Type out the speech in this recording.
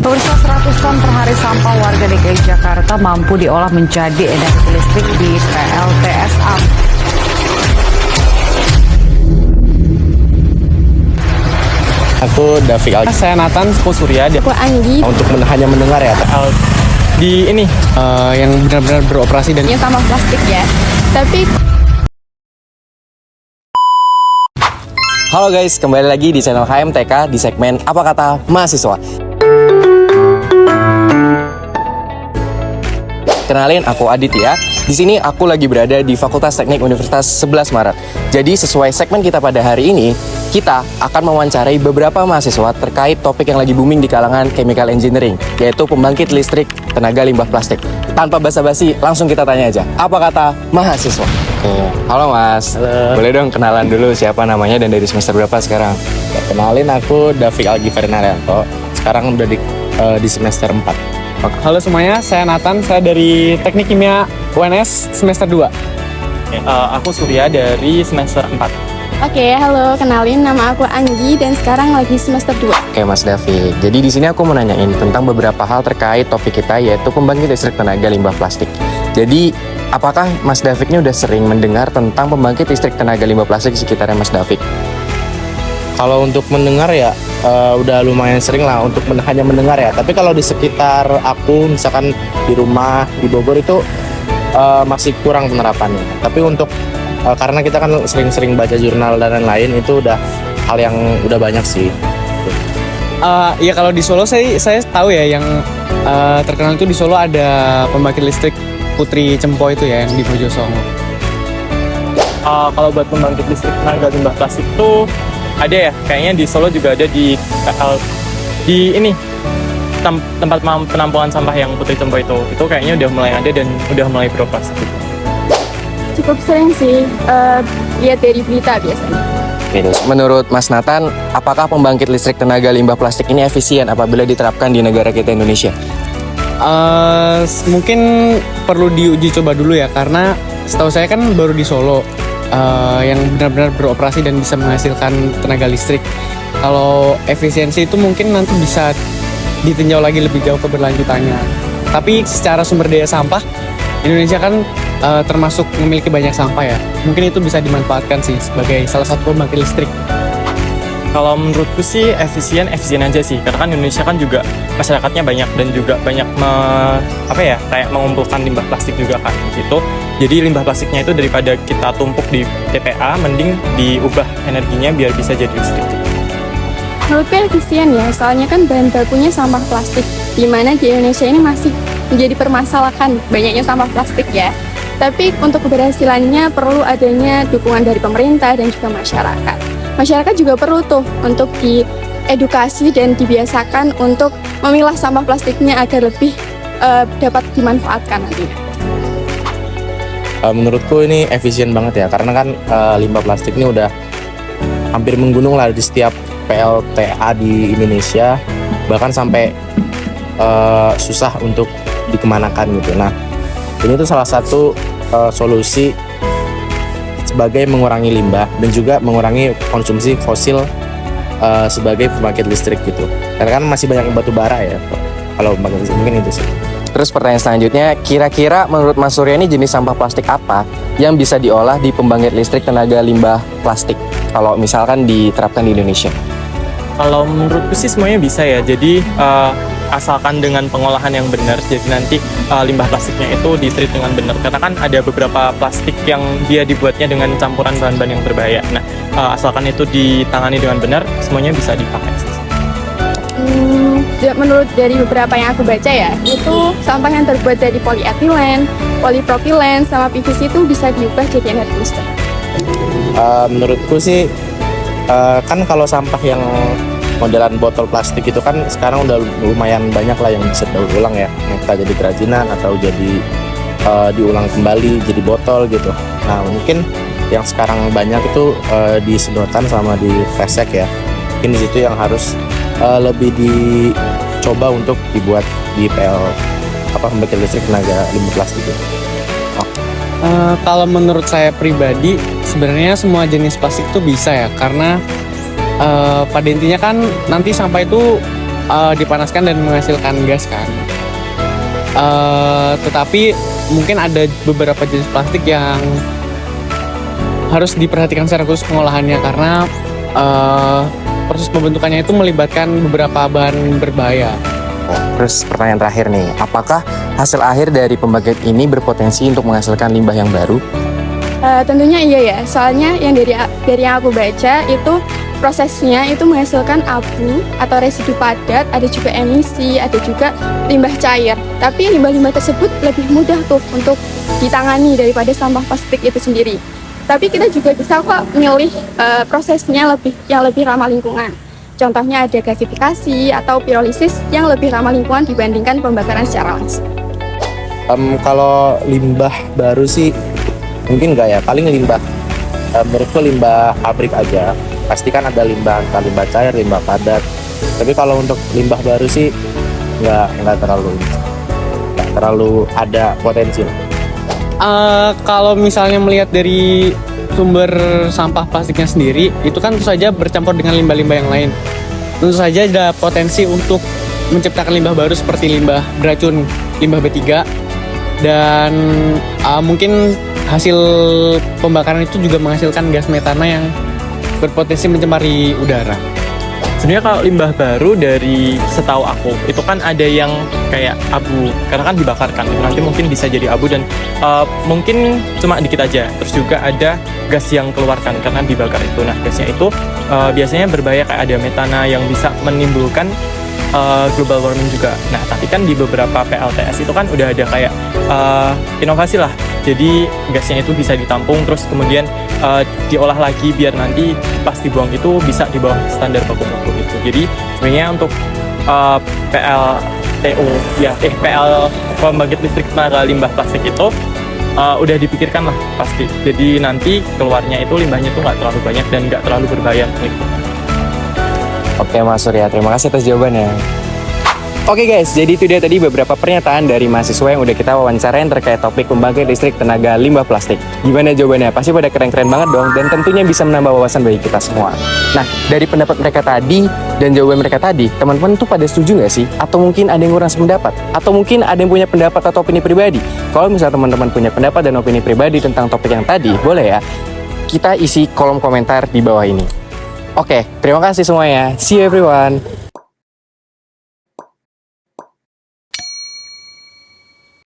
Pemirsa, 100 ton per hari sampah warga DKI Jakarta mampu diolah menjadi energi listrik di PLTSA. Aku David Algi. Saya Nathan Surya. Aku Anggi. Untuk hanya mendengar ya. Di ini yang benar-benar beroperasi dan Yang sama plastik ya. Tapi Halo guys, kembali lagi di channel HMTK di segmen Apa Kata Mahasiswa. Kenalin, aku Aditya. Di sini aku lagi berada di Fakultas Teknik Universitas 11 Maret. Jadi sesuai segmen kita pada hari ini, kita akan mewawancarai beberapa mahasiswa terkait topik yang lagi booming di kalangan chemical engineering, yaitu pembangkit listrik tenaga limbah plastik. Tanpa basa-basi, langsung kita tanya aja, apa kata mahasiswa? Oke. Halo Mas, Halo. Boleh dong kenalan dulu siapa namanya dan dari semester berapa sekarang? Ya, kenalin, aku David Algi Fernarianto. Sekarang udah di semester 4. Halo semuanya, saya Nathan, saya dari Teknik Kimia UNS semester 2. Aku Surya dari semester 4. Oke, halo, kenalin, nama aku Anggi dan sekarang lagi semester 2. Oke Mas David, jadi di sini aku mau nanyain tentang beberapa hal terkait topik kita, yaitu pembangkit listrik tenaga limbah plastik. Jadi, apakah Mas David ini udah sering mendengar tentang pembangkit listrik tenaga limbah plastik di sekitarnya Mas David? Kalau untuk mendengar ya udah lumayan sering lah untuk hanya mendengar ya. Tapi kalau di sekitar aku, misalkan di rumah di Bogor itu masih kurang penerapannya. Tapi untuk karena kita kan sering-sering baca jurnal dan lain-lain, itu udah hal yang udah banyak sih. Ya kalau di Solo saya tahu ya yang terkenal itu di Solo ada pembangkit listrik Putri Cempo itu ya yang di Bojosongo. Kalau buat pembangkit listrik tenaga limbah plastik itu ada ya, kayaknya di Solo juga ada di ini tempat penampungan sampah yang Putri Cempo itu kayaknya udah mulai ada dan udah mulai beroperasi. Cukup sering sih lihat dari berita biasanya. Terus, menurut Mas Nathan, apakah pembangkit listrik tenaga limbah plastik ini efisien apabila diterapkan di negara kita Indonesia? Mungkin perlu diuji coba dulu ya, karena setahu saya kan baru di Solo yang benar-benar beroperasi dan bisa menghasilkan tenaga listrik. Kalau efisiensi itu mungkin nanti bisa ditinjau lagi lebih jauh keberlanjutannya. Tapi secara sumber daya sampah, Indonesia kan termasuk memiliki banyak sampah ya. Mungkin itu bisa dimanfaatkan sih sebagai salah satu pembangkit listrik. Kalau menurutku sih efisien aja sih, karena kan Indonesia kan juga masyarakatnya banyak dan juga banyak kayak mengumpulkan limbah plastik juga kan gitu. Jadi limbah plastiknya itu daripada kita tumpuk di TPA, mending diubah energinya biar bisa jadi listrik. Menurutku efisien ya, soalnya kan bahan bakunya sampah plastik, di mana di Indonesia ini masih menjadi permasalahan banyaknya sampah plastik ya. Tapi untuk keberhasilannya perlu adanya dukungan dari pemerintah dan juga masyarakat. Masyarakat juga perlu tuh untuk diedukasi dan dibiasakan untuk memilah sampah plastiknya agar lebih dapat dimanfaatkan nantinya. Menurutku ini efisien banget ya, karena kan limbah plastik ini udah hampir menggunung lah di setiap PLTA di Indonesia, bahkan sampai susah untuk dikemanakan gitu. Nah, ini tuh salah satu solusi sebagai mengurangi limbah dan juga mengurangi konsumsi fosil sebagai pembangkit listrik gitu. Karena kan masih banyak batu bara ya kalau pembangkit listrik, mungkin itu sih. Terus pertanyaan selanjutnya, kira-kira menurut Mas Surya ini jenis sampah plastik apa yang bisa diolah di pembangkit listrik tenaga limbah plastik kalau misalkan diterapkan di Indonesia? Kalau menurutku sih semuanya bisa ya, jadi asalkan dengan pengolahan yang benar, jadi nanti limbah plastiknya itu ditreat dengan benar, karena kan ada beberapa plastik yang dia dibuatnya dengan campuran bahan-bahan yang berbahaya. Nah, asalkan itu ditangani dengan benar, semuanya bisa dipakai. Menurut dari beberapa yang aku baca ya, itu sampah yang terbuat dari polietilen, polipropilen, sama PVC itu bisa diubah jadi energi listrik. Menurutku sih kan kalau sampah yang modelan botol plastik itu kan sekarang udah lumayan banyak lah yang bisa daur ulang ya, entah jadi kerajinan atau jadi diulang kembali jadi botol gitu. Nah, mungkin yang sekarang banyak itu disedotan sama di resek ya. Mungkin di situ yang harus lebih dicoba untuk dibuat di pembangkit listrik tenaga limbah plastik itu. Kalau menurut saya pribadi, sebenarnya semua jenis plastik itu bisa ya, karena pada intinya kan nanti sampah itu dipanaskan dan menghasilkan gas kan. Tetapi mungkin ada beberapa jenis plastik yang harus diperhatikan secara khusus pengolahannya karena proses pembentukannya itu melibatkan beberapa bahan berbahaya. Terus pertanyaan terakhir nih, apakah hasil akhir dari pembagian ini berpotensi untuk menghasilkan limbah yang baru? Tentunya iya ya, soalnya yang dari yang aku baca itu prosesnya itu menghasilkan abu atau residu padat, ada juga emisi, ada juga limbah cair. Tapi limbah-limbah tersebut lebih mudah tuh untuk ditangani daripada sampah plastik itu sendiri. Tapi kita juga bisa kok milih prosesnya yang lebih ramah lingkungan. Contohnya ada gasifikasi atau pirolisis yang lebih ramah lingkungan dibandingkan pembakaran secara langsung. Kalau limbah baru sih mungkin enggak ya, paling limbah menurutku limbah pabrik aja. Pasti kan ada limbah, entah limbah cair, limbah padat. Tapi kalau untuk limbah baru sih nggak terlalu ada potensi. Kalau misalnya melihat dari sumber sampah plastiknya sendiri, itu kan tentu saja bercampur dengan limbah-limbah yang lain. Tentu saja ada potensi untuk menciptakan limbah baru seperti limbah beracun, limbah B3, dan mungkin hasil pembakaran itu juga menghasilkan gas metana yang berpotensi mencemari udara. Sebenarnya kalau limbah baru dari setahu aku itu kan ada yang kayak abu karena kan dibakarkan itu nanti mungkin bisa jadi abu dan mungkin cuma dikit aja. Terus juga ada gas yang keluarkan karena dibakar itu. Nah gasnya itu biasanya berbahaya, kayak ada metana yang bisa menimbulkan global warming juga. Nah tapi kan di beberapa PLTS itu kan udah ada kayak inovasi lah. Jadi gasnya itu bisa ditampung terus kemudian diolah lagi biar nanti pas dibuang itu bisa di bawah standar baku mutu itu. Jadi sebenarnya untuk PLTU PL pembangkit listrik tenaga limbah plastik itu udah dipikirkan lah pasti. Jadi nanti keluarnya itu limbahnya itu nggak terlalu banyak dan nggak terlalu berbahaya untuk lingkungan. Oke Mas Surya, terima kasih atas jawabannya. Oke guys, jadi itu dia tadi beberapa pernyataan dari mahasiswa yang udah kita wawancarain terkait topik pembangkit listrik tenaga limbah plastik. Gimana jawabannya? Pasti pada keren-keren banget dong, dan tentunya bisa menambah wawasan bagi kita semua. Nah, dari pendapat mereka tadi dan jawaban mereka tadi, teman-teman tuh pada setuju nggak sih? Atau mungkin ada yang kurang sependapat? Atau mungkin ada yang punya pendapat atau opini pribadi? Kalau misalnya teman-teman punya pendapat dan opini pribadi tentang topik yang tadi, boleh ya kita isi kolom komentar di bawah ini. Oke, terima kasih semuanya. See you everyone.